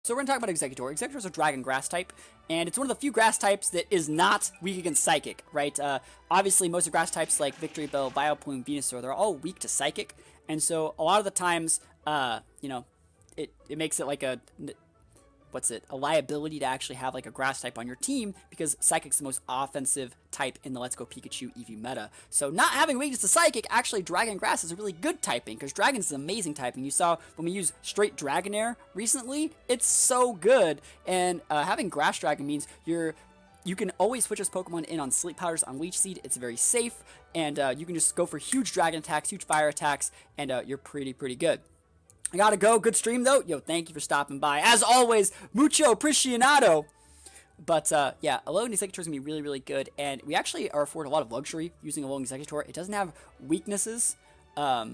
So we're going to talk about Exeggutor. Exeggutor is a dragon grass type, and it's one of the few grass types that is not weak against Psychic, right? Obviously, most of grass types like Victory Bell, Vileplume, Venusaur, they're all weak to Psychic, and so a lot of the times, it makes it like a liability to actually have like a grass type on your team because Psychic's the most offensive type in the Let's Go Pikachu Eevee meta. So not having weakness to Psychic, actually Dragon Grass is a really good typing because Dragon is an amazing typing. You saw when we used straight Dragonair recently, it's so good. And having Grass Dragon means you can always switch this Pokemon in on Sleep Powders, on Leech Seed. It's very safe, and you can just go for huge Dragon attacks, huge Fire attacks, and you're pretty good. I gotta go. Good stream, though. Yo, thank you for stopping by. As always, mucho appreciado. But, yeah, Alolan Exeggutor is going to be really good. And we actually are afforded a lot of luxury using Alolan Exeggutor. It doesn't have weaknesses sorry,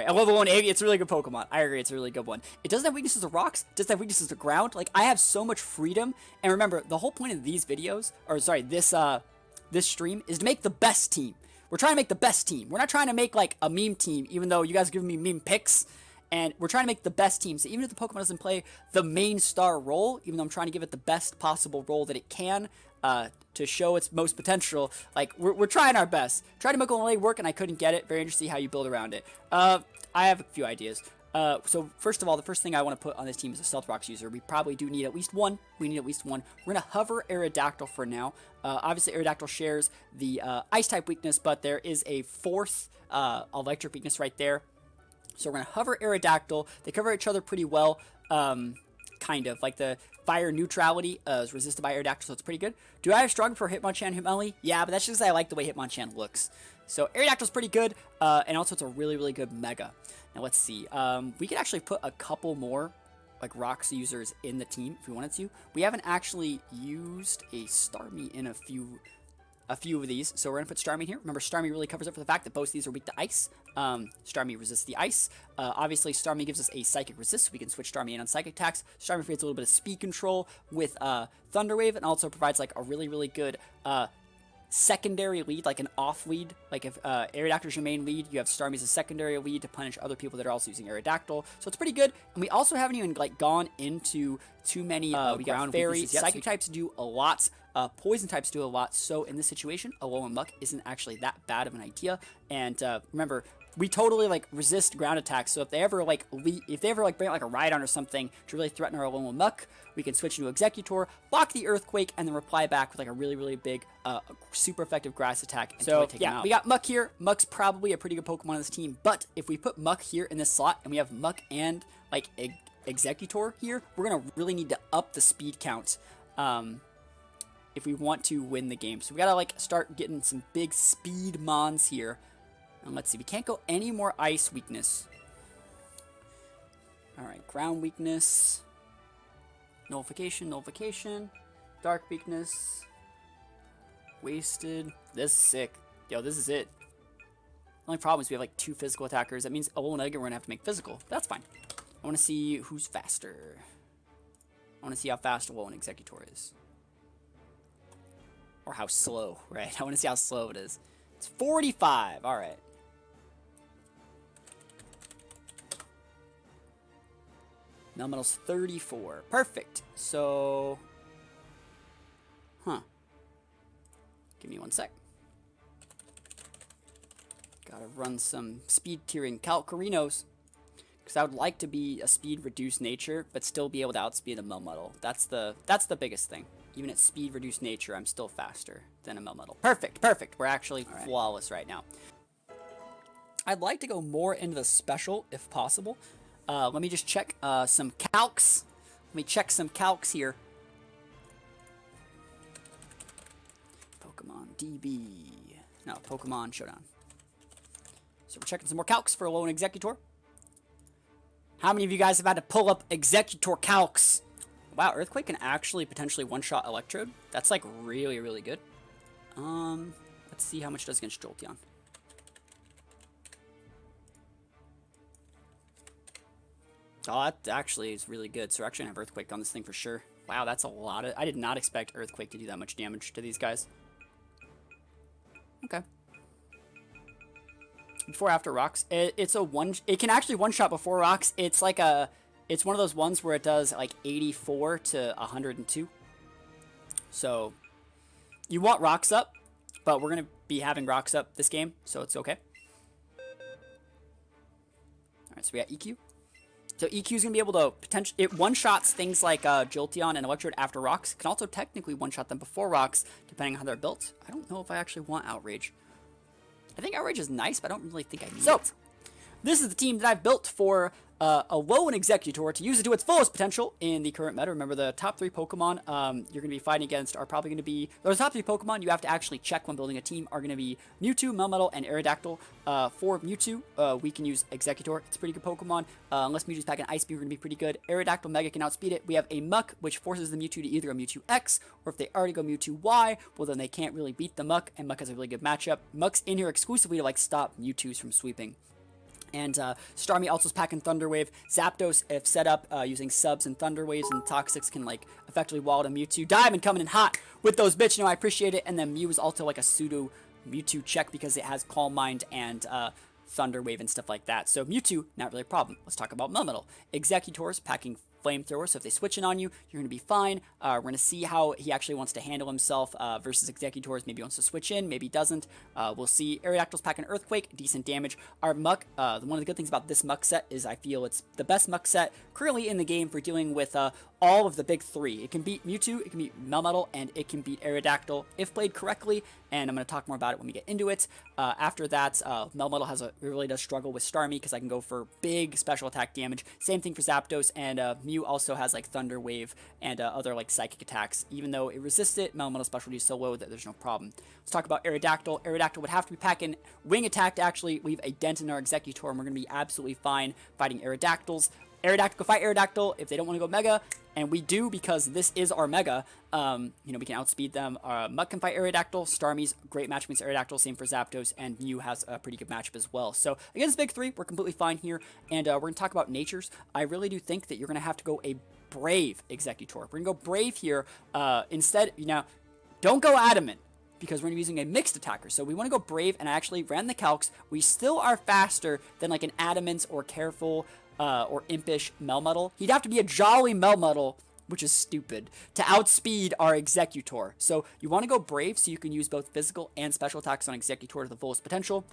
I love Alolan Egg. It's a really good Pokemon. I agree. It's a really good one. It doesn't have weaknesses to rocks. It doesn't have weaknesses to ground. Like, I have so much freedom. And remember, the whole point of these videos, or sorry, this stream, is to make the best team. We're trying to make the best team. We're not trying to make, like, a meme team, even though you guys are giving me meme picks. And we're trying to make the best team. So even if the Pokemon doesn't play the main star role, even though I'm trying to give it the best possible role that it can to show its most potential, like, we're trying our best. Tried to make Alolan Egg work, and I couldn't get it. Very interesting how you build around it. I have a few ideas. So first of all, the first thing I want to put on this team is a Stealth Rocks user. We probably do need at least one. We need at least one. We're going to hover Aerodactyl for now. Obviously, Aerodactyl shares the Ice-type weakness, but there is a fourth Electric weakness right there. So we're going to hover Aerodactyl. They cover each other pretty well, kind of. Like the fire neutrality is resisted by Aerodactyl, so it's pretty good. Do I have Strong for Hitmonchan and Hitmonlee? Yeah, but that's just because I like the way Hitmonchan looks. So Aerodactyl's pretty good, and also it's a really good Mega. Now let's see. We could actually put a couple more like Rocks users in the team if we wanted to. We haven't actually used a Starmie in a few of these, so we're gonna put Starmie here. Remember, Starmie really covers up for the fact that both of these are weak to ice. Starmie resists the ice. Obviously, Starmie gives us a psychic resist, so we can switch Starmie in on psychic attacks. Starmie creates a little bit of speed control with Thunder Wave, and also provides like a really good secondary lead, like an off lead. Like if Aerodactyl is your main lead, you have Starmie as a secondary lead to punish other people that are also using Aerodactyl. So it's pretty good. And we also haven't even like gone into too many we got Fairy. Psychic types do a lot. Poison types do a lot. So in this situation, Alolan Muck isn't actually that bad of an idea. And remember, we totally like resist ground attacks. So if they ever like bring like a Rhydon or something to really threaten our Alolan Muck, we can switch into Exeggutor, block the Earthquake, and then reply back with like a really big, super effective grass attack. And so take him out. We got Muck here. Muck's probably a pretty good Pokemon on this team. But if we put Muck here in this slot, and we have Muck and like Exeggutor here, we're gonna really need to up the speed count. If we want to win the game. So we gotta like start getting some big speed mons here. And let's see, we can't go any more ice weakness. Alright, ground weakness. Nullification. Dark weakness. Wasted. This is sick. Yo, this is it. The only problem is we have like 2 physical attackers. That means Alolan Egg we're gonna have to make physical. That's fine. I wanna see who's faster. I wanna see how fast Alolan Exeggutor is. Or how slow, right? I wanna see how slow it is. It's 45. Alright. Melmetal's 34. Perfect. So, give me one sec. Gotta run some speed tiering Calcarinos. Because I would like to be a speed reduced nature, but still be able to outspeed a Melmetal. That's the biggest thing. Even at speed reduced nature, I'm still faster than a Melmetal. Perfect. We're actually flawless right now. I'd like to go more into the special if possible. Let me just check some calcs. Let me check some calcs here. Pokemon DB. No, Pokemon Showdown. So we're checking some more calcs for Alolan Exeggutor. How many of you guys have had to pull up Exeggutor calcs? Wow, Earthquake can actually potentially one-shot Electrode. That's like really good. Let's see how much it does against Jolteon. Oh, that actually is really good. So we're actually going to have Earthquake on this thing for sure. Wow, that's a lot of... I did not expect Earthquake to do that much damage to these guys. Okay. Before after rocks. It's a one... It can actually one-shot before rocks. It's like a... It's one of those ones where it does like 84 to 102. So you want rocks up, but we're going to be having rocks up this game, so it's okay. Alright, so we got EQ. So EQ is going to be able to potentially, it one-shots things like Jolteon and Electrode after rocks. Can also technically one-shot them before rocks, depending on how they're built. I don't know if I actually want Outrage. I think Outrage is nice, but I don't really think I need it. This is the team that I've built for Alolan Exeggutor to use it to its fullest potential in the current meta. Remember, the top 3 Pokemon you're going to be fighting against are probably going to be... Those top 3 Pokemon you have to actually check when building a team are going to be Mewtwo, Melmetal, and Aerodactyl. For Mewtwo, we can use Exeggutor. It's a pretty good Pokemon. Unless Mewtwo's packing Ice Beam, we're going to be pretty good. Aerodactyl Mega can outspeed it. We have a Muck, which forces the Mewtwo to either go Mewtwo X, or if they already go Mewtwo Y, well, then they can't really beat the Muck, and Muck has a really good matchup. Muck's in here exclusively to, like, stop Mewtwo's from sweeping. And Starmie also is packing Thunder Wave. Zapdos, if set up using subs and Thunder Waves, and Toxics can like effectively wall to Mewtwo. Diamond coming in hot with those bitch. You know, I appreciate it. And then Mew is also like a pseudo Mewtwo check because it has Calm Mind and Thunder Wave and stuff like that. So Mewtwo, not really a problem. Let's talk about Melmetal. Exeggutors packing Flamethrower, so if they switch in on you, you're going to be fine. We're going to see how he actually wants to handle himself versus Exeggutors. Maybe he wants to switch in, maybe he doesn't. We'll see. Aerodactyl's packing Earthquake, decent damage. Our Muck, one of the good things about this Muck set is I feel it's the best Muck set currently in the game for dealing with all of the big 3. It can beat Mewtwo, it can beat Melmetal, and it can beat Aerodactyl if played correctly, and I'm going to talk more about it when we get into it. After that, Melmetal really does struggle with Starmie because I can go for big special attack damage. Same thing for Zapdos, and Mew also has like Thunder Wave and other like psychic attacks. Even though it resists it, Melmetal's specialty is so low that there's no problem. Let's talk about Aerodactyl. Aerodactyl would have to be packing Wing Attack to actually leave a dent in our Exeggutor, and we're going to be absolutely fine fighting Aerodactyls. Aerodactyl, fight Aerodactyl if they don't want to go Mega, and we do because this is our Mega. You know, we can outspeed them. Muck can fight Aerodactyl. Starmie's great match against Aerodactyl, same for Zapdos, and Mew has a pretty good matchup as well. So against big 3, we're completely fine here, and we're going to talk about natures. I really do think that you're going to have to go a Brave Exeggutor. We're going to go Brave here. Instead, you know, don't go Adamant, because we're going to be using a mixed attacker. So we want to go Brave, and I actually ran the calcs. We still are faster than like an Adamant or Careful or Impish Melmetal. He'd have to be a Jolly Melmetal, which is stupid, to outspeed our Exeggutor. So you want to go Brave so you can use both physical and special attacks on Exeggutor to the fullest potential.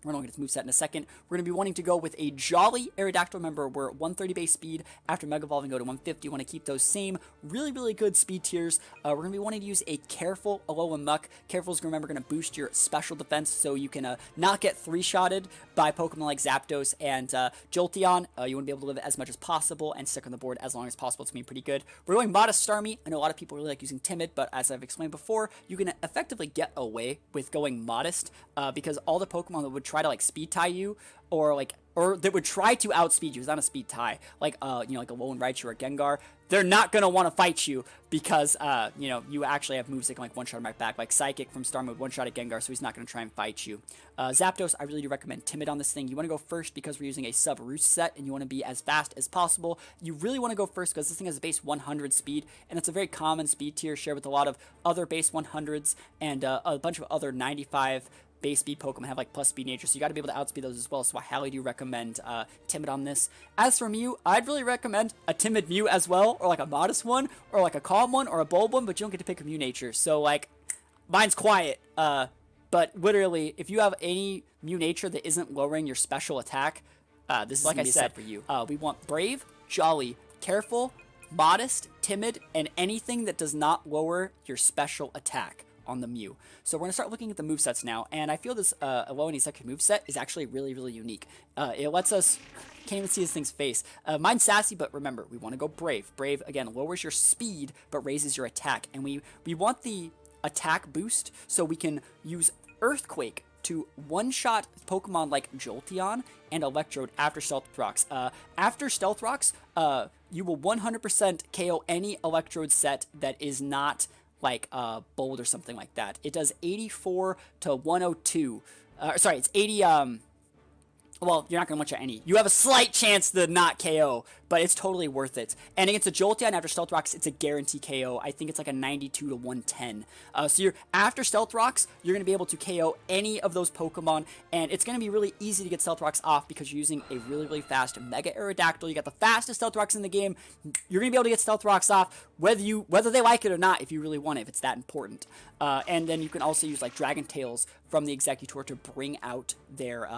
We're going to get its moveset in a second. We're going to be wanting to go with a Jolly Aerodactyl. Remember, we're at 130 base speed. After Mega Evolving, go to 150. You want to keep those same really, really good speed tiers. We're going to be wanting to use a Careful Alolan Muck. Careful is, remember, going to boost your special defense so you can not get 3-shotted by Pokemon like Zapdos and Jolteon. You want to be able to live as much as possible and stick on the board as long as possible. It's going to be pretty good. We're going Modest Starmie. I know a lot of people really like using Timid, but as I've explained before, you can effectively get away with going Modest because all the Pokemon that would try to like speed tie you or that would try to outspeed you, it's not a speed tie, like you know, like a Alolan Raichu or Gengar, they're not gonna want to fight you because you know, you actually have moves that can like one-shot him right back, like Psychic from Starmie would one-shot at Gengar, so he's not gonna try and fight you. Zapdos, I really do recommend Timid on this thing. You want to go first because we're using a sub roost set and you want to be as fast as possible. You really want to go first because this thing has a base 100 speed, and it's a very common speed tier shared with a lot of other base 100s and a bunch of other 95 base speed Pokemon have like plus speed nature, so you got to be able to outspeed those as well, so I highly do recommend Timid on this. As for Mew, I'd really recommend a Timid Mew as well, or like a Modest one, or like a Calm one, or a Bold one, but you don't get to pick a Mew nature, so like, mine's Quiet, but literally, if you have any Mew nature that isn't lowering your special attack, this is like I said for you. We want Brave, Jolly, Careful, Modest, Timid, and anything that does not lower your special attack on the Mew. So we're going to start looking at the movesets now, and I feel this Alolan Exeggutor moveset is actually really, really unique. It lets us, can't even see this thing's face. Mine's Sassy, but remember, we want to go Brave. Brave, again, lowers your speed, but raises your attack, and we want the attack boost, so we can use Earthquake to one-shot Pokemon like Jolteon and Electrode after Stealth Rocks. After Stealth Rocks, you will 100% KO any Electrode set that is not like Bold or something like that. It does 84 to 102. Sorry, it's 80. Well, you're not going to one-shot any. You have a slight chance to not KO, but it's totally worth it. And against a Jolteon after Stealth Rocks, it's a guarantee KO. I think it's like a 92 to 110. So you're after Stealth Rocks, you're going to be able to KO any of those Pokemon, and it's going to be really easy to get Stealth Rocks off because you're using a really, really fast Mega Aerodactyl. You got the fastest Stealth Rocks in the game. You're going to be able to get Stealth Rocks off whether they like it or not, if you really want it, if it's that important. And then you can also use like Dragon Tails from the Exeggutor to bring out their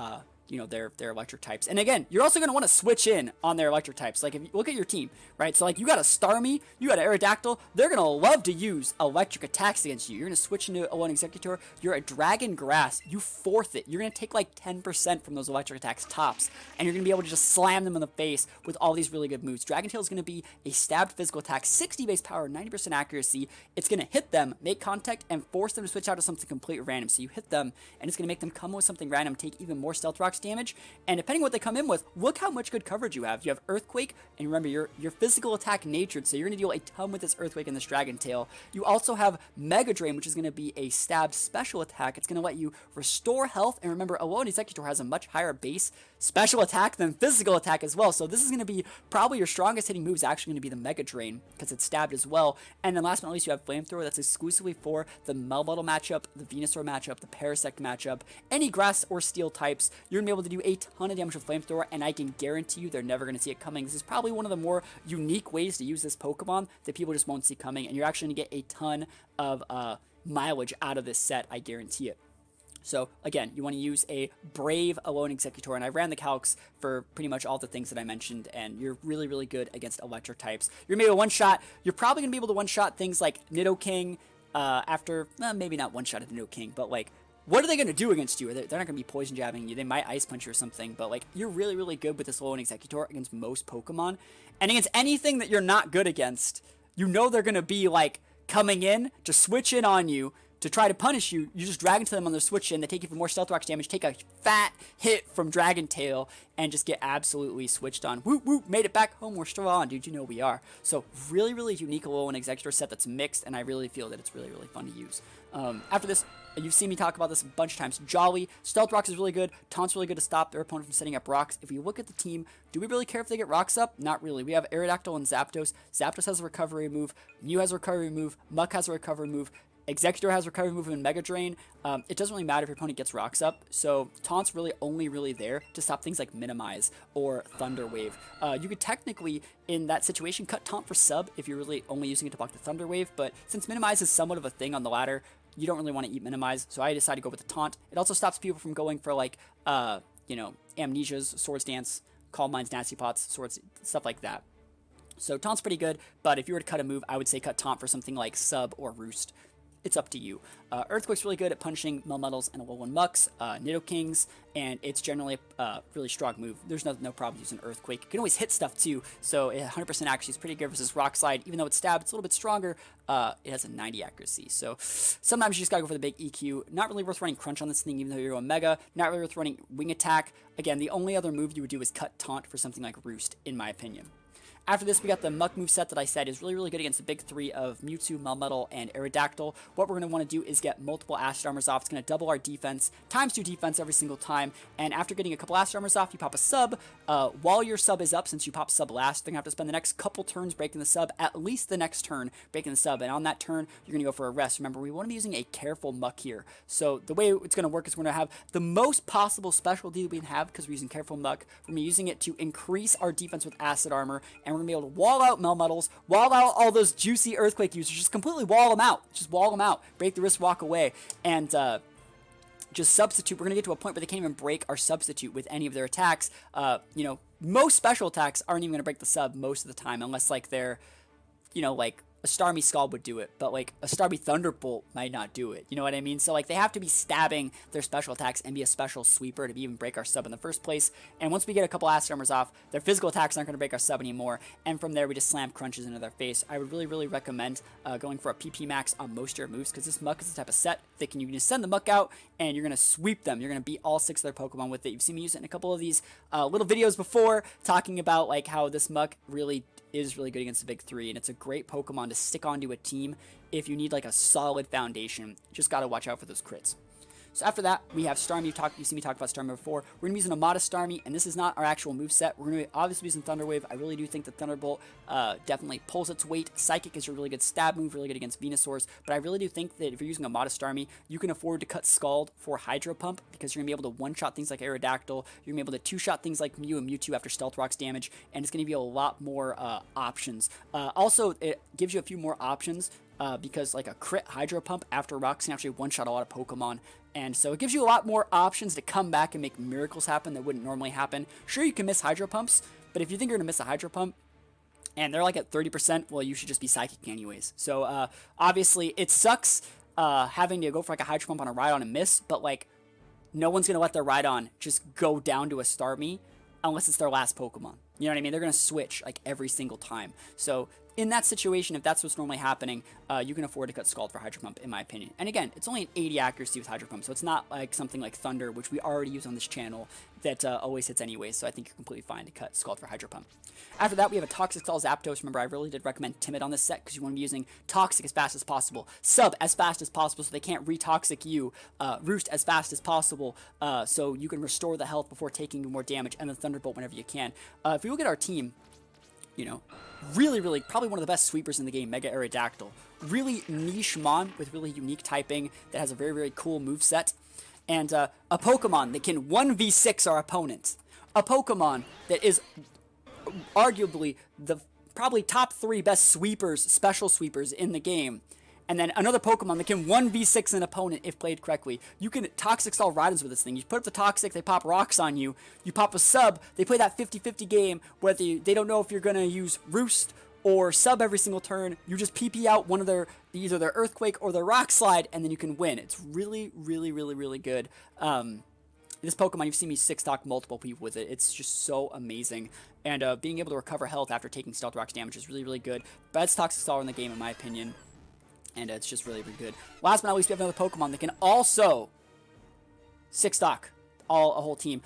their electric types. And again, you're also going to want to switch in on their electric types. Like if you look at your team, right? So like you got a Starmie, you got an Aerodactyl, they're going to love to use electric attacks against you. You're going to switch into Alolan Exeggutor, you're a Dragon Grass, you fourth it. You're going to take like 10% from those electric attacks tops, and you're going to be able to just slam them in the face with all these really good moves. Dragon Tail is going to be a stabbed physical attack, 60 base power, 90% accuracy. It's going to hit them, make contact, and force them to switch out to something completely random. So you hit them, and it's going to make them come with something random, take even more Stealth Rocks damage, and depending on what they come in with, look how much good coverage you have. You have Earthquake, and remember, you're physical attack natured, so you're going to deal a ton with this Earthquake and this Dragon Tail. You also have Mega Drain, which is going to be a stab special attack. It's going to let you restore health, and remember, Alolan Exeggutor has a much higher base special attack than physical attack as well, so this is going to be probably your strongest hitting move is actually going to be the Mega Drain, because it's stabbed as well. And then last but not least, you have Flamethrower. That's exclusively for the Melmetal matchup, the Venusaur matchup, the Parasect matchup, any grass or steel types. You're going to be able to do a ton of damage with Flamethrower, and I can guarantee you they're never going to see it coming. This is probably one of the more unique ways to use this Pokemon that people just won't see coming, and you're actually going to get a ton of mileage out of this set, I guarantee it. So again, you want to use a brave Alolan Exeggutor, and I ran the calcs for pretty much all the things that I mentioned, and you're really, really good against electric types. You're going to be able to one-shot. You're probably going to be able to one-shot things like Nidoking after, maybe not one-shot at Nidoking, but like, what are they going to do against you? They're not going to be poison jabbing you. They might ice punch you or something, but like, you're really, really good with this Alolan Exeggutor against most Pokemon, and against anything that you're not good against, you know they're going to be like coming in to switch in on you to try to punish you. You just drag into them on their switch in, they take you for more Stealth Rocks damage, take a fat hit from Dragon Tail, and just get absolutely switched on. Whoop whoop, made it back home, we're still on, dude, you know we are. So really, really unique Alolan Exeggutor set that's mixed, and I really feel that it's really, really fun to use. After this, you've seen me talk about this a bunch of times. Jolly, Stealth Rocks is really good, Taunt's really good to stop their opponent from setting up rocks. If we look at the team, do we really care if they get rocks up? Not really. We have Aerodactyl and Zapdos. Zapdos has a recovery move, Mew has a recovery move, Muck has a recovery move, Exeggutor has recovery move and Mega Drain. It doesn't really matter if your opponent gets rocks up, so Taunt's really only there to stop things like Minimize or Thunder Wave. You could technically, in that situation, cut Taunt for sub if you're really only using it to block the Thunder Wave, but since Minimize is somewhat of a thing on the ladder, you don't really want to eat Minimize, so I decided to go with the Taunt. It also stops people from going for like, Amnesias, Swords Dance, Calm Minds, Nasty Pots, Swords, stuff like that. So Taunt's pretty good, but if you were to cut a move, I would say cut Taunt for something like Sub or Roost. It's up to you. Earthquake's really good at punching Melmetals and Alolan Mucks, Nidokings, and it's generally a really strong move. There's no problem using Earthquake. You can always hit stuff too, so 100% accuracy is pretty good versus Rock Slide. Even though it's stabbed, it's a little bit stronger. It has a 90 accuracy, so sometimes you just gotta go for the big EQ. Not really worth running Crunch on this thing, even though you're a Mega. Not really worth running Wing Attack. Again, the only other move you would do is cut Taunt for something like Roost, in my opinion. After this, we got the Muck moveset that I said is really, really good against the big three of Mewtwo, Melmetal, and Aerodactyl. What we're going to want to do is get multiple Acid Armors off. It's going to double our defense, ×2 defense every single time. And after getting a couple Acid Armors off, you pop a sub. While your sub is up, since you pop sub last, you're going to have to spend the next couple turns breaking the sub, at least the next turn breaking the sub. And on that turn, you're going to go for a rest. Remember, we want to be using a careful Muck here. So the way it's going to work is we're going to have the most possible specialty that we can have, because we're using careful Muck. We're going to be using it to increase our defense with Acid Armor, and we're going to be able to wall out Melmetals, wall out all those juicy Earthquake users, just completely wall them out. Just wall them out. Break the wrist, walk away. And just substitute. We're going to get to a point where they can't even break our substitute with any of their attacks. Most special attacks aren't even going to break the sub most of the time, unless like they're, like a Starmie Scald would do it, but like a Starmie Thunderbolt might not do it. You know what I mean? So like they have to be stabbing their special attacks and be a special sweeper to even break our sub in the first place. And once we get a couple Acid Armors off, their physical attacks aren't going to break our sub anymore. And from there, we just slam crunches into their face. I would really, really recommend going for a PP max on most of your moves, because this Muck is the type of set that you can just send the Muck out and you're going to sweep them. You're going to beat all 6 of their Pokemon with it. You've seen me use it in a couple of these little videos before, talking about like how this Muck really is really good against the big three, and it's a great Pokemon to stick onto a team if you need like a solid foundation. Just gotta watch out for those crits. So after that, we have Starmie. You see me talk about Starmie before. We're going to be using a modest Starmie, and this is not our actual moveset. We're going to be obviously using Thunder Wave. I really do think that Thunderbolt definitely pulls its weight. Psychic is a really good stab move, really good against Venusaurs, but I really do think that if you're using a modest Starmie, you can afford to cut Scald for Hydro Pump, because you're going to be able to one-shot things like Aerodactyl, you're going to be able to two-shot things like Mew and Mewtwo after Stealth Rock's damage, and it's going to be a lot more options. Also, it gives you a few more options, because like a crit Hydro Pump after rocks can actually one-shot a lot of Pokemon, and so it gives you a lot more options to come back and make miracles happen that wouldn't normally happen. Sure, you can miss Hydro Pumps, but if you think you're going to miss a Hydro Pump, and they're like at 30%, well, you should just be Psychic anyways. So, obviously, it sucks having to go for like a Hydro Pump on a Rhydon and miss, but like, no one's going to let their Rhydon just go down to a Starmie unless it's their last Pokemon. You know what I mean? They're going to switch like every single time. So in that situation, if that's what's normally happening, you can afford to cut Scald for Hydro Pump, in my opinion. And again, it's only an 80 accuracy with Hydro Pump, so it's not like something like Thunder, which we already use on this channel, that always hits anyways, so I think you're completely fine to cut Scald for Hydro Pump. After that, we have a Toxic Stall Zapdos. Remember, I really did recommend Timid on this set because you want to be using Toxic as fast as possible, Sub as fast as possible so they can't re-Toxic you, Roost as fast as possible so you can restore the health before taking more damage, and then Thunderbolt whenever you can. If you look at our team, you know, really, probably one of the best sweepers in the game, Mega Aerodactyl. Really niche mon with really unique typing that has a very cool moveset. And a Pokemon that can 1v6 our opponent. A Pokemon that is arguably the probably top 3 best sweepers, special sweepers in the game. And then another Pokemon that can 1v6 an opponent if played correctly. You can Toxic Stall Rhydons with this thing. You put up the Toxic, they pop rocks on you. You pop a Sub, they play that 50-50 game where they don't know if you're going to use Roost or Sub every single turn. You just PP out one of either their Earthquake or their Rock Slide, and then you can win. It's really good. This Pokemon, you've seen me 6-talk multiple people with it. It's just so amazing. And being able to recover health after taking Stealth Rock's damage is really good. Best Toxic Stall in the game, in my opinion. And it's just really good. Last but not least, we have another Pokemon that can also 6-stock a whole team.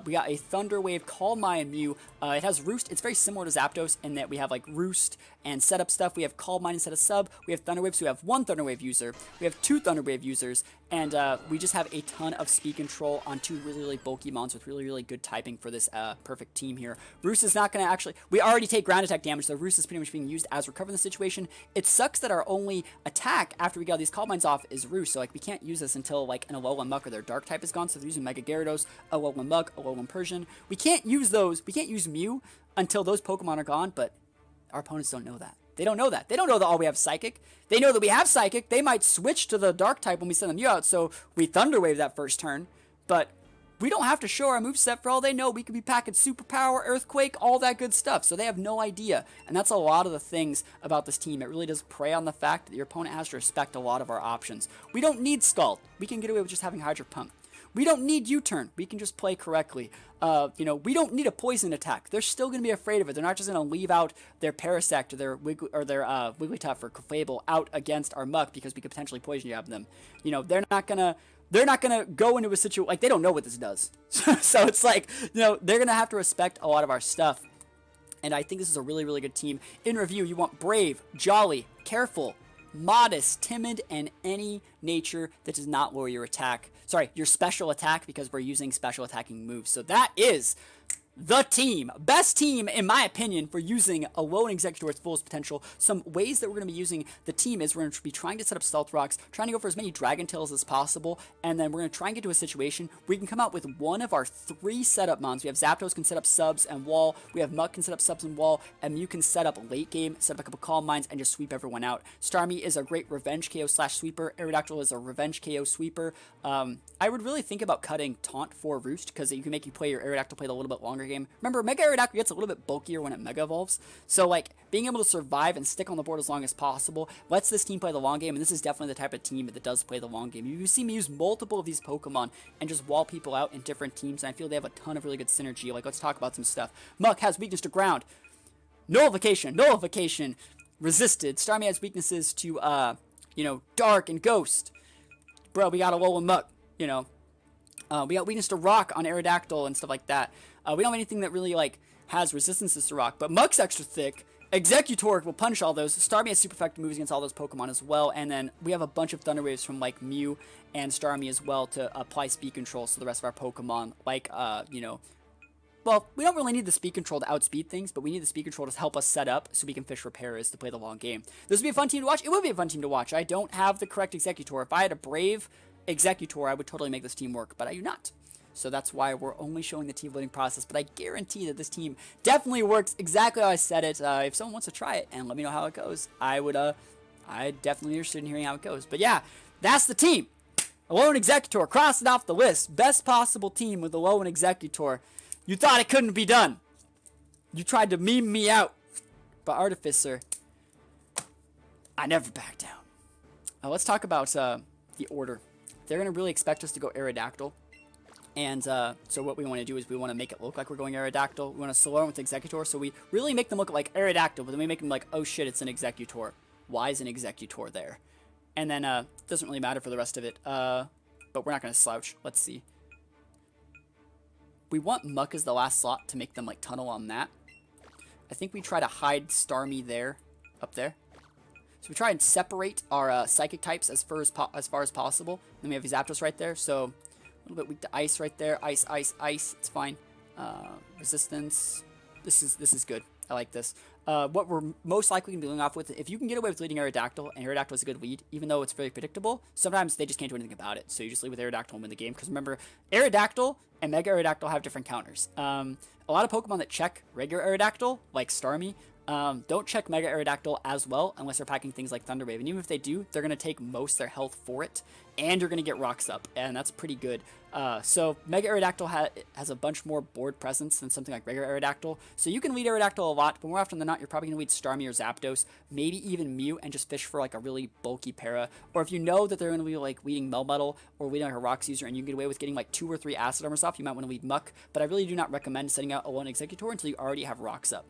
We got a Thunder Wave, Calm Mind Mew. It has Roost. It's very similar to Zapdos in that we have like Roost and setup stuff. We have Calm Mind instead of Sub. We have Thunder Wave, so we have 1 Thunder Wave user. We have 2 Thunder Wave users. And we just have a ton of speed control on 2 really bulky mons with really good typing for this perfect team here. Roost is not going to actually... We already take ground attack damage, so Roost is pretty much being used as recover in the situation. It sucks that our only attack after we got these Calm Minds off is Roost, so like we can't use this until like an Alolan Muck or their Dark type is gone, so they're using Mega Gyarados, Alolan Muck, Alolan Persian. We can't use those. We can't use Mew until those Pokemon are gone, but our opponents don't know that. They don't know that. They don't know that all we have Psychic. They know that we have Psychic. They might switch to the Dark type when we send them Mew out, so we Thunder Wave that first turn. But we don't have to show our moveset. For all they know, we could be packing Superpower, Earthquake, all that good stuff. So they have no idea. And that's a lot of the things about this team. It really does prey on the fact that your opponent has to respect a lot of our options. We don't need Scald. We can get away with just having Hydro Pump. We don't need U-turn. We can just play correctly. You know, we don't need a poison attack. They're still going to be afraid of it. They're not just going to leave out their Parasect or their Wigglytuff or Clefable out against our Muck because we could potentially poison jab them. You know, they're not gonna go into a situation like they don't know what this does. So it's like, you know, they're gonna have to respect a lot of our stuff. And I think this is a really good team. In review, you want brave, jolly, careful, modest, timid, and any nature that does not lower your attack. Sorry, your special attack, because we're using special attacking moves. So that is the team. Best team, in my opinion, for using Alolan Exeggutor to its fullest potential. Some ways that we're going to be using the team is we're going to be trying to set up Stealth Rocks, trying to go for as many Dragon Tails as possible, and then we're going to try and get to a situation where we can come out with one of our 3 setup mons. We have Zapdos can set up subs and wall, we have Muck can set up subs and wall, and Mew can set up late game, set up a couple Calm Minds, and just sweep everyone out. Starmie is a great revenge KO / sweeper. Aerodactyl is a revenge KO sweeper. I would really think about cutting Taunt for Roost, because you can make you play your Aerodactyl play a little bit longer game. Remember, Mega Aerodactyl gets a little bit bulkier when it Mega Evolves, so like being able to survive and stick on the board as long as possible lets this team play the long game, and this is definitely the type of team that does play the long game. You see me use multiple of these Pokemon and just wall people out in different teams, and I feel they have a ton of really good synergy. Like, let's talk about some stuff. Muck has weakness to ground, nullification, resisted. Starmie has weaknesses to, you know, dark and ghost. Bro, we got a Alolan Muck, you know. We got weakness to rock on Aerodactyl and stuff like that. We don't have anything that really, like, has resistances to rock, but Muck's extra thick, Exeggutor will punish all those. Starmie has super effective moves against all those Pokemon as well. And then we have a bunch of Thunder Waves from like Mew and Starmie as well to apply speed control to the rest of our Pokemon. Like, you know, well, we don't really need the speed control to outspeed things, but we need the speed control to help us set up so we can fish repairers to play the long game. This would be a fun team to watch. It would be a fun team to watch. I don't have the correct Exeggutor. If I had a brave Exeggutor, I would totally make this team work, but I do not. So that's why we're only showing the team building process. But I guarantee that this team definitely works exactly how I said it. If someone wants to try it and let me know how it goes, I'd definitely be interested in hearing how it goes. But yeah, that's the team. Alolan Exeggutor, cross it off the list. Best possible team with Alolan Exeggutor. You thought it couldn't be done. You tried to meme me out. But Artificer, I never back down. Let's talk about the order. They're going to really expect us to go Aerodactyl. And so what we want to do is we want to make it look like we're going Aerodactyl. We want to slow down with Exeggutor, so we really make them look like Aerodactyl, but then we make them like, oh shit, it's an Exeggutor. Why is an Exeggutor there? And then it doesn't really matter for the rest of it. But we're not going to slouch. Let's see. We want Muck as the last slot to make them like tunnel on that. I think we try to hide Starmie there, up there. So we try and separate our psychic types as far as possible. Then we have Zapdos right there, so a little bit weak to ice right there. Ice, ice, ice. It's fine. Resistance. This is good. I like this. What we're most likely going to be leading off with, if you can get away with leading Aerodactyl, and Aerodactyl is a good lead, even though it's very predictable, sometimes they just can't do anything about it. So you just lead with Aerodactyl and win the game. Because remember, Aerodactyl and Mega Aerodactyl have different counters. A lot of Pokemon that check regular Aerodactyl, like Starmie, don't check Mega Aerodactyl as well unless they're packing things like Thunder Wave. And even if they do, they're going to take most of their health for it. And you're going to get rocks up. And that's pretty good. So Mega Aerodactyl has a bunch more board presence than something like regular Aerodactyl. So you can lead Aerodactyl a lot, but more often than not, you're probably going to lead Starmie or Zapdos, maybe even Mew, and just fish for like a really bulky para. Or if you know that they're going to be like leading Melmetal or leading like a Rocks user and you can get away with getting like 2 or 3 Acid Armors off, you might want to lead Muck. But I really do not recommend setting out Alolan Exeggutor until you already have rocks up.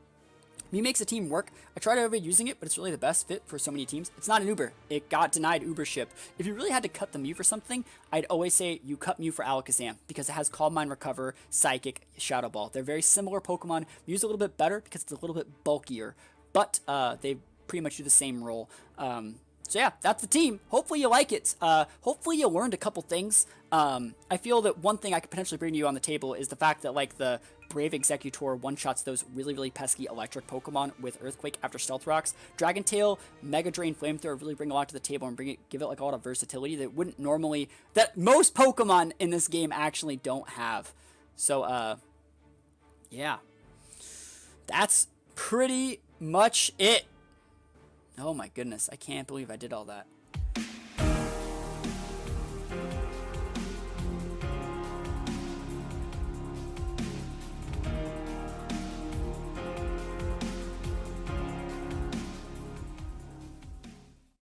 Mew makes a team work. I tried to avoid using it, but it's really the best fit for so many teams. It's not an Uber. It got denied Ubership. If you really had to cut the Mew for something, I'd always say you cut Mew for Alakazam because it has Calm Mind, Recover, Psychic, Shadow Ball. They're very similar Pokemon. Mew's a little bit better because it's a little bit bulkier, but they pretty much do the same role. So yeah, that's the team. Hopefully you like it. Hopefully you learned a couple things. I feel that one thing I could potentially bring to you on the table is the fact that like the Brave Exeggutor one-shots those really, really pesky electric Pokemon with Earthquake after Stealth Rocks. Dragon Tail, Mega Drain, Flamethrower really bring a lot to the table and give it like a lot of versatility that wouldn't normally, that most Pokemon in this game actually don't have. So, yeah. That's pretty much it. Oh my goodness, I can't believe I did all that.